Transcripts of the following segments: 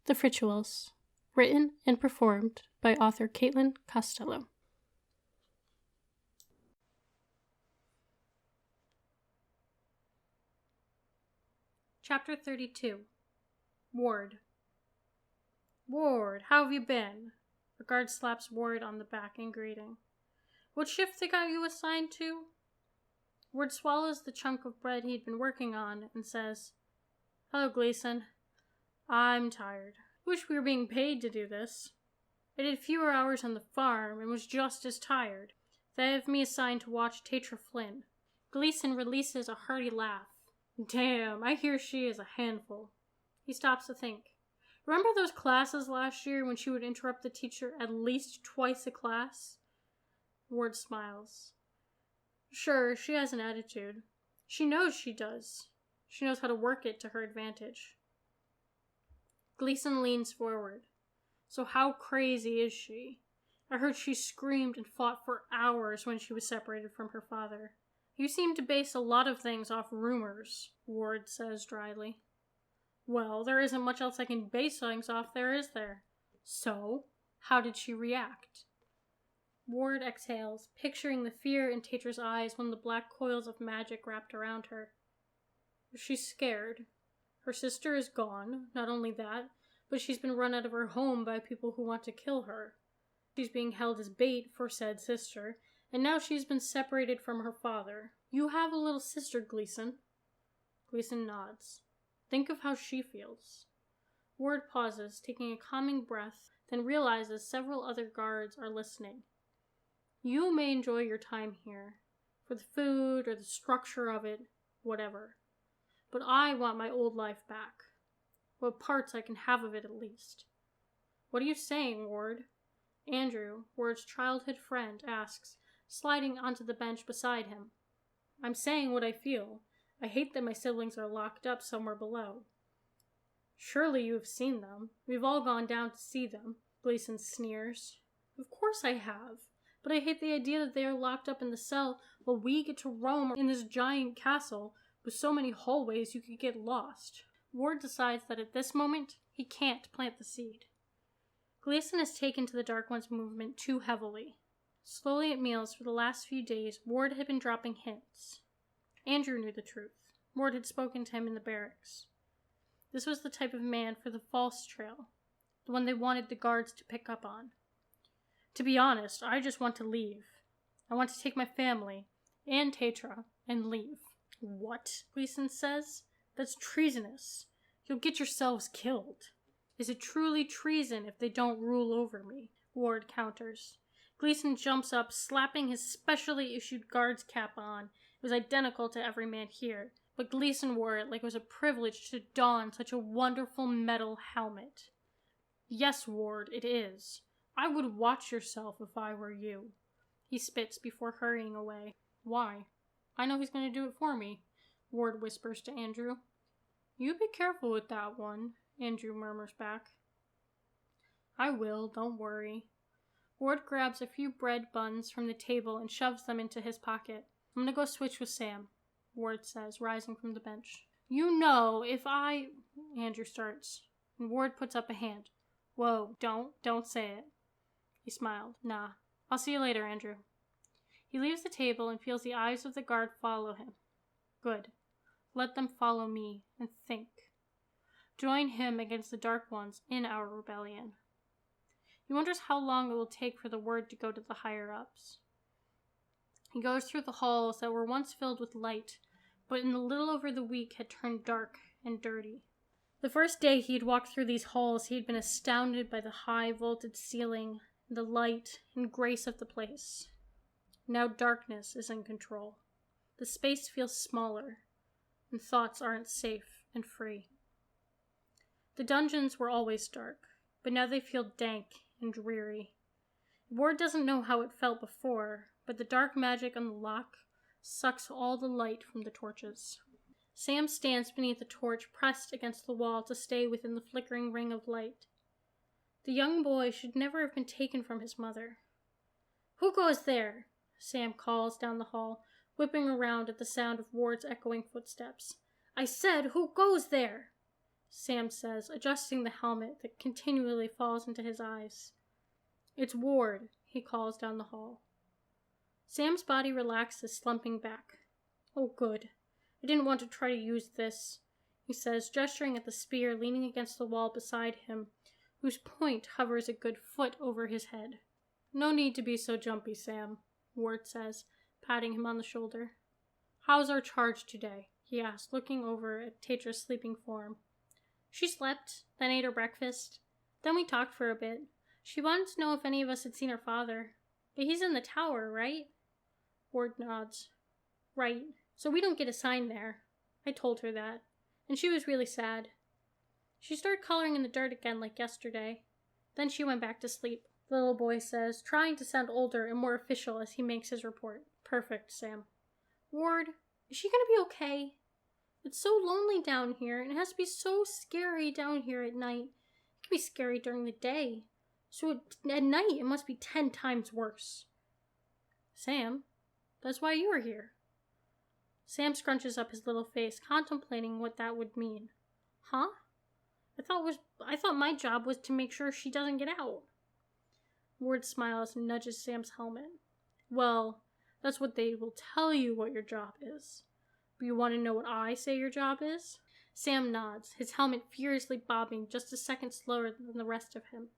The Frituals, written and performed by author Caitlin Costello. Chapter 32. Ward. Ward, how have you been? A guard slaps Ward on the back in greeting. What shift they got you assigned to? Ward swallows the chunk of bread he'd been working on and says, Hello, Gleason. I'm tired. Wish we were being paid to do this. I did fewer hours on the farm and was just as tired. They have me assigned to watch Shauna Flynn. Gleason releases a hearty laugh. Damn, I hear she is a handful. He stops to think. Remember those classes last year when she would interrupt the teacher at least twice a class? Ward smiles. Sure, she has an attitude. She knows she does. She knows how to work it to her advantage. Gleason leans forward. So how crazy is she? I heard she screamed and fought for hours when she was separated from her father. You seem to base a lot of things off rumors, Ward says dryly. Well, there isn't much else I can base things off there, is there? So, how did she react? Ward exhales, picturing the fear in Tatra's eyes when the black coils of magic wrapped around her. She's scared. Her sister is gone, not only that, but she's been run out of her home by people who want to kill her. She's being held as bait for said sister, and now she's been separated from her father. You have a little sister, Gleason. Gleason nods. Think of how she feels. Ward pauses, taking a calming breath, then realizes several other guards are listening. You may enjoy your time here, for the food or the structure of it, whatever. But I want my old life back. What parts I can have of it at least. What are you saying, Ward? Andrew, Ward's childhood friend, asks, sliding onto the bench beside him. I'm saying what I feel. I hate that my siblings are locked up somewhere below. Surely you have seen them. We've all gone down to see them, Gleason sneers. Of course I have, but I hate the idea that they are locked up in the cell while we get to roam in this giant castle with so many hallways you could get lost. Ward decides that at this moment, he can't plant the seed. Gleason has taken to the Dark One's movement too heavily. Slowly at meals for the last few days, Ward had been dropping hints. Andrew knew the truth. Ward had spoken to him in the barracks. This was the type of man for the false trail, the one they wanted the guards to pick up on. To be honest, I just want to leave. I want to take my family and Tatra and leave. What? Gleason says. That's treasonous. You'll get yourselves killed. Is it truly treason if they don't rule over me? Ward counters. Gleason jumps up, slapping his specially issued guard's cap on. It was identical to every man here, but Gleason wore it like it was a privilege to don such a wonderful metal helmet. Yes, Ward, it is. I would watch yourself if I were you. He spits before hurrying away. Why? I know he's going to do it for me, Ward whispers to Andrew. You be careful with that one, Andrew murmurs back. I will, don't worry. Ward grabs a few bread buns from the table and shoves them into his pocket. I'm gonna go switch with Sam, Ward says, rising from the bench. You know, if I... Andrew starts, and Ward puts up a hand. Whoa, don't say it. He smiled. Nah, I'll see you later, Andrew. He leaves the table and feels the eyes of the guard follow him. Good. Let them follow me and think. Join him against the Dark Ones in our rebellion. He wonders how long it will take for the word to go to the higher-ups. He goes through the halls that were once filled with light, but in a little over the week had turned dark and dirty. The first day he had walked through these halls, he had been astounded by the high vaulted ceiling, the light and grace of the place. Now darkness is in control. The space feels smaller, and thoughts aren't safe and free. The dungeons were always dark, but now they feel dank and dreary. Ward doesn't know how it felt before, but the dark magic on the lock sucks all the light from the torches. Sam stands beneath the torch pressed against the wall to stay within the flickering ring of light. The young boy should never have been taken from his mother. Who goes there? Sam calls down the hall, whipping around at the sound of Ward's echoing footsteps. I said, who goes there? Sam says, adjusting the helmet that continually falls into his eyes. It's Ward, he calls down the hall. Sam's body relaxes, slumping back. Oh, good. I didn't want to try to use this, he says, gesturing at the spear leaning against the wall beside him, whose point hovers a good foot over his head. No need to be so jumpy, Sam, Ward says, patting him on the shoulder. How's our charge today? He asked, looking over at Tetra's sleeping form. She slept, then ate her breakfast. Then we talked for a bit. She wanted to know if any of us had seen her father. But he's in the tower, right? Ward nods. Right. So we don't get assigned there. I told her that. And she was really sad. She started coloring in the dirt again like yesterday. Then she went back to sleep, the little boy says, trying to sound older and more official as he makes his report. Perfect, Sam. Ward, is she gonna be okay? It's so lonely down here, and it has to be so scary down here at night. It can be scary during the day. So at night, it must be 10 times worse. Sam, that's why you are here. Sam scrunches up his little face, contemplating what that would mean. Huh? I thought my job was to make sure she doesn't get out. Ward smiles and nudges Sam's helmet. Well, that's what they will tell you what your job is. But you want to know what I say your job is? Sam nods, his helmet furiously bobbing just a second slower than the rest of him.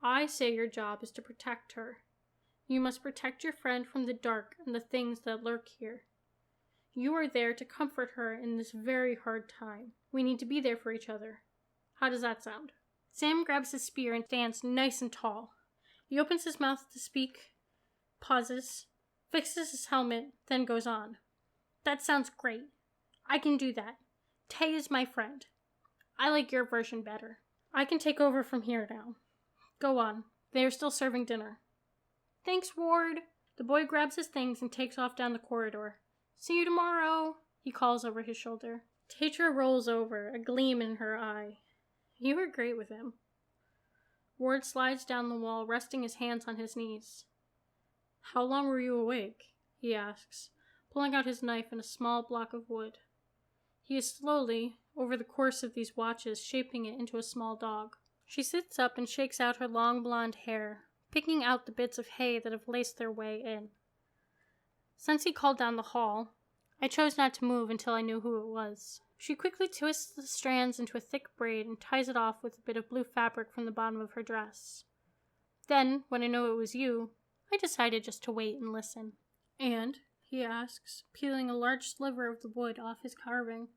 I say your job is to protect her. You must protect your friend from the dark and the things that lurk here. You are there to comfort her in this very hard time. We need to be there for each other. How does that sound? Sam grabs his spear and stands nice and tall. He opens his mouth to speak, pauses, fixes his helmet, then goes on. That sounds great. I can do that. Tay is my friend. I like your version better. I can take over from here now. Go on. They are still serving dinner. Thanks, Ward. The boy grabs his things and takes off down the corridor. See you tomorrow, he calls over his shoulder. Tetra rolls over, a gleam in her eye. You were great with him. Ward slides down the wall, resting his hands on his knees. How long were you awake? He asks, pulling out his knife and a small block of wood. He is slowly, over the course of these watches, shaping it into a small dog. She sits up and shakes out her long blonde hair, picking out the bits of hay that have laced their way in. Since he called down the hall, I chose not to move until I knew who it was. She quickly twists the strands into a thick braid and ties it off with a bit of blue fabric from the bottom of her dress. Then, when I know it was you, I decided just to wait and listen. And, he asks, peeling a large sliver of the wood off his carving.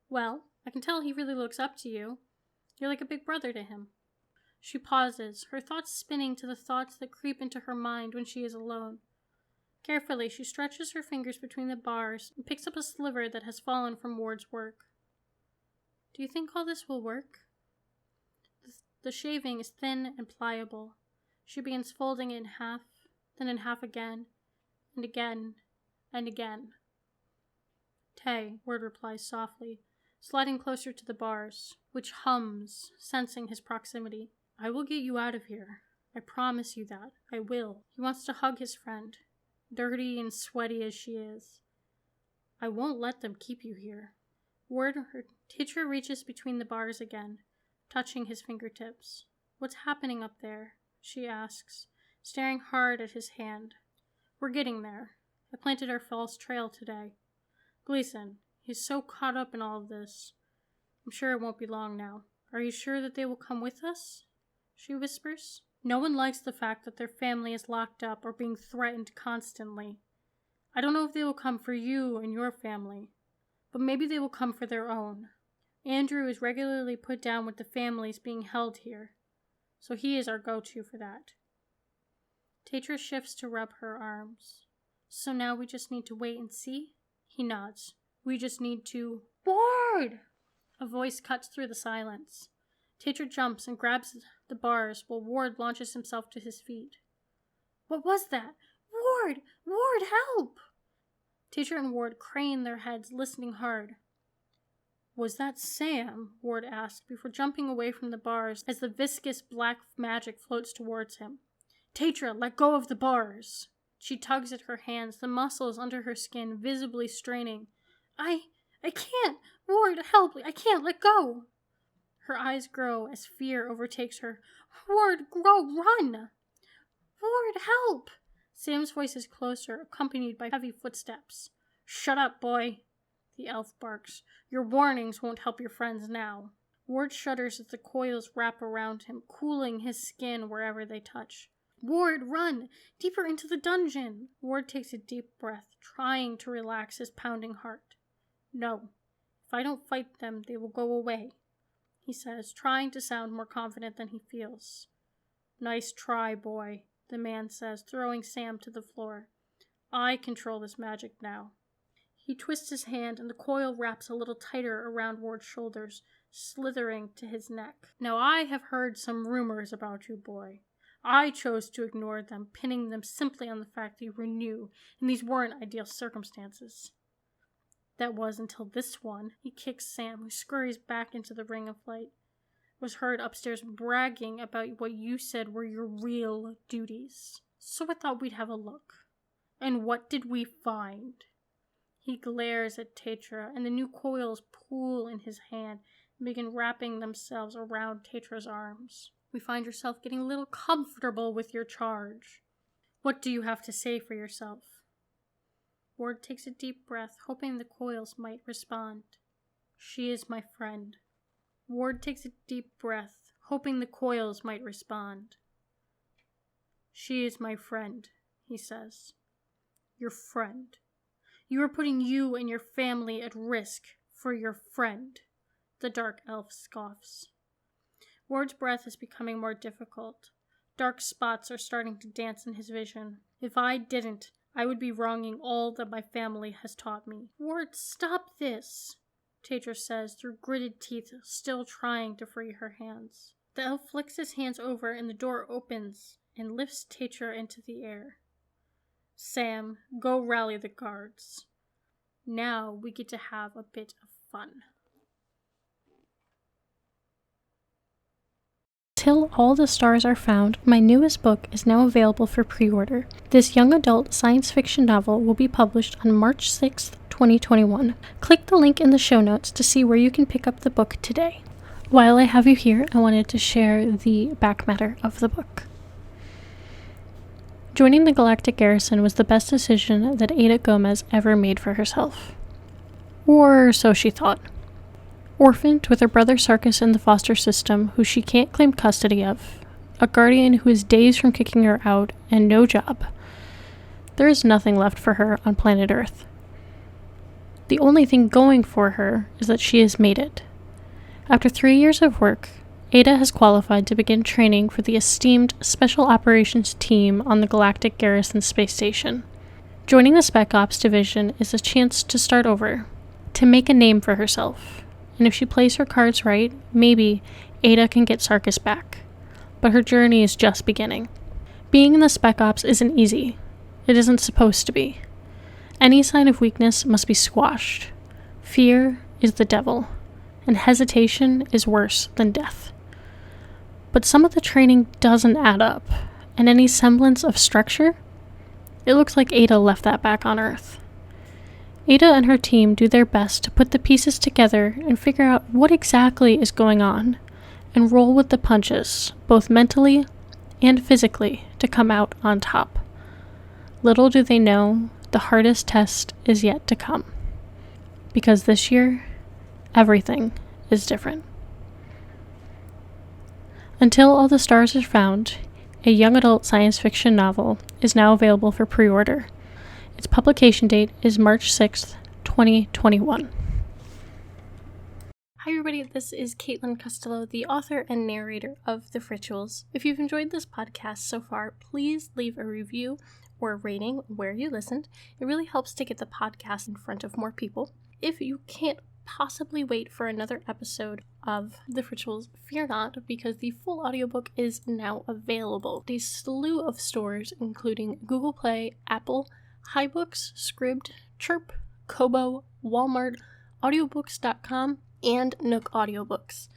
Well, I can tell he really looks up to you. You're like a big brother to him. She pauses, her thoughts spinning to the thoughts that creep into her mind when she is alone. Carefully, she stretches her fingers between the bars and picks up a sliver that has fallen from Ward's work. Do you think all this will work? The shaving is thin and pliable. She begins folding it in half, then in half again, and again, and again. Tay, Ward replies softly, sliding closer to the bars, which hums, sensing his proximity. I will get you out of here. I promise you that. I will. He wants to hug his friend, dirty and sweaty as she is. I won't let them keep you here. Ward, her teacher reaches between the bars again, touching his fingertips. What's happening up there? She asks, staring hard at his hand. We're getting there. I planted our false trail today. Gleason, he's so caught up in all of this. I'm sure it won't be long now. Are you sure that they will come with us? She whispers. No one likes the fact that their family is locked up or being threatened constantly. I don't know if they will come for you and your family, but maybe they will come for their own. Andrew is regularly put down with the families being held here, so he is our go-to for that. Tetra shifts to rub her arms. So now we just need to wait and see? He nods. We just need to... Ward! A voice cuts through the silence. Tetra jumps and grabs the bars while Ward launches himself to his feet. What was that? Ward! Ward, help! Tetra and Ward crane their heads, listening hard. Was that Sam? Ward asked before jumping away from the bars as the viscous black magic floats towards him. Tetra, let go of the bars! She tugs at her hands, the muscles under her skin visibly straining. I can't! Ward, help! I can't! Let go! Her eyes grow as fear overtakes her. Ward, run! Ward, help! Sam's voice is closer, accompanied by heavy footsteps. Shut up, boy, the elf barks. Your warnings won't help your friends now. Ward shudders as the coils wrap around him, cooling his skin wherever they touch. Ward, run! Deeper into the dungeon! Ward takes a deep breath, trying to relax his pounding heart. No, if I don't fight them, they will go away, he says, trying to sound more confident than he feels. Nice try, boy, the man says, throwing Sam to the floor. I control this magic now. He twists his hand and the coil wraps a little tighter around Ward's shoulders, slithering to his neck. Now I have heard some rumors about you, boy. I chose to ignore them, pinning them simply on the fact that you were new, and these weren't ideal circumstances. That was until this one. He kicks Sam, who scurries back into the ring of light. Was heard upstairs bragging about what you said were your real duties. So I thought we'd have a look. And what did we find? He glares at Tetra, and the new coils pool in his hand and begin wrapping themselves around Tetra's arms. We find yourself getting a little comfortable with your charge. What do you have to say for yourself? Ward takes a deep breath, hoping the coils might respond. She is my friend. Ward takes a deep breath, hoping the coils might respond. She is my friend, he says. Your friend. You are putting you and your family at risk for your friend, the dark elf scoffs. Ward's breath is becoming more difficult. Dark spots are starting to dance in his vision. If I didn't, I would be wronging all that my family has taught me. Ward, stop this, Tetra says through gritted teeth, still trying to free her hands. The elf flicks his hands over and the door opens and lifts Tetra into the air. Sam, go rally the guards. Now we get to have a bit of fun. Till All the Stars Are Found, my newest book is now available for pre-order. This young adult science fiction novel will be published on March 6th, 2021. Click the link in the show notes to see where you can pick up the book today. While I have you here, I wanted to share the back matter of the book. Joining the Galactic Garrison was the best decision that Ada Gomez ever made for herself. Or so she thought. Orphaned with her brother Sarkis in the foster system, who she can't claim custody of, a guardian who is days from kicking her out, and no job. There is nothing left for her on planet Earth. The only thing going for her is that she has made it. After 3 years of work, Ada has qualified to begin training for the esteemed Special Operations Team on the Galactic Garrison Space Station. Joining the Spec Ops Division is a chance to start over, to make a name for herself. And if she plays her cards right, maybe Ada can get Sarkis back. But her journey is just beginning. Being in the Spec Ops isn't easy. It isn't supposed to be. Any sign of weakness must be squashed. Fear is the devil, and hesitation is worse than death. But some of the training doesn't add up, and any semblance of structure? It looks like Ada left that back on Earth. Ada and her team do their best to put the pieces together and figure out what exactly is going on, and roll with the punches, both mentally and physically, to come out on top. Little do they know, the hardest test is yet to come. Because this year, everything is different. Until All the Stars Are Found, a young adult science fiction novel, is now available for pre-order. Its publication date is March 6th, 2021. Hi everybody, this is Caitlin Costello, the author and narrator of The Frituals. If you've enjoyed this podcast so far, please leave a review or a rating where you listened. It really helps to get the podcast in front of more people. If you can't possibly wait for another episode of The Frituals, fear not, because the full audiobook is now available. A slew of stores, including Google Play, Apple, HiBooks, Scribd, Chirp, Kobo, Walmart, audiobooks.com, and Nook Audiobooks.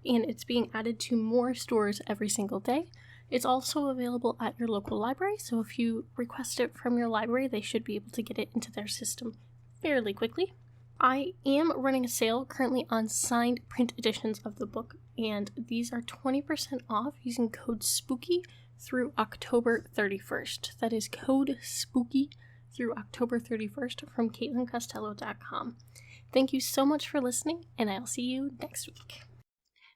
And it's being added to more stores every single day. It's also available at your local library, so if you request it from your library, they should be able to get it into their system fairly quickly. I am running a sale currently on signed print editions of the book, and these are 20% off using code SPOOKY through October 31st. That is code SPOOKY through October 31st from CaitlinCostello.com. Thank you so much for listening, and I'll see you next week.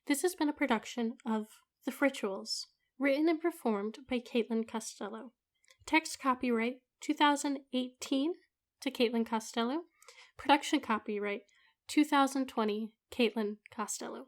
This has been a production of The Frituals, written and performed by Caitlin Costello. Text copyright 2018 to Caitlin Costello. Production copyright 2020 Caitlin Costello.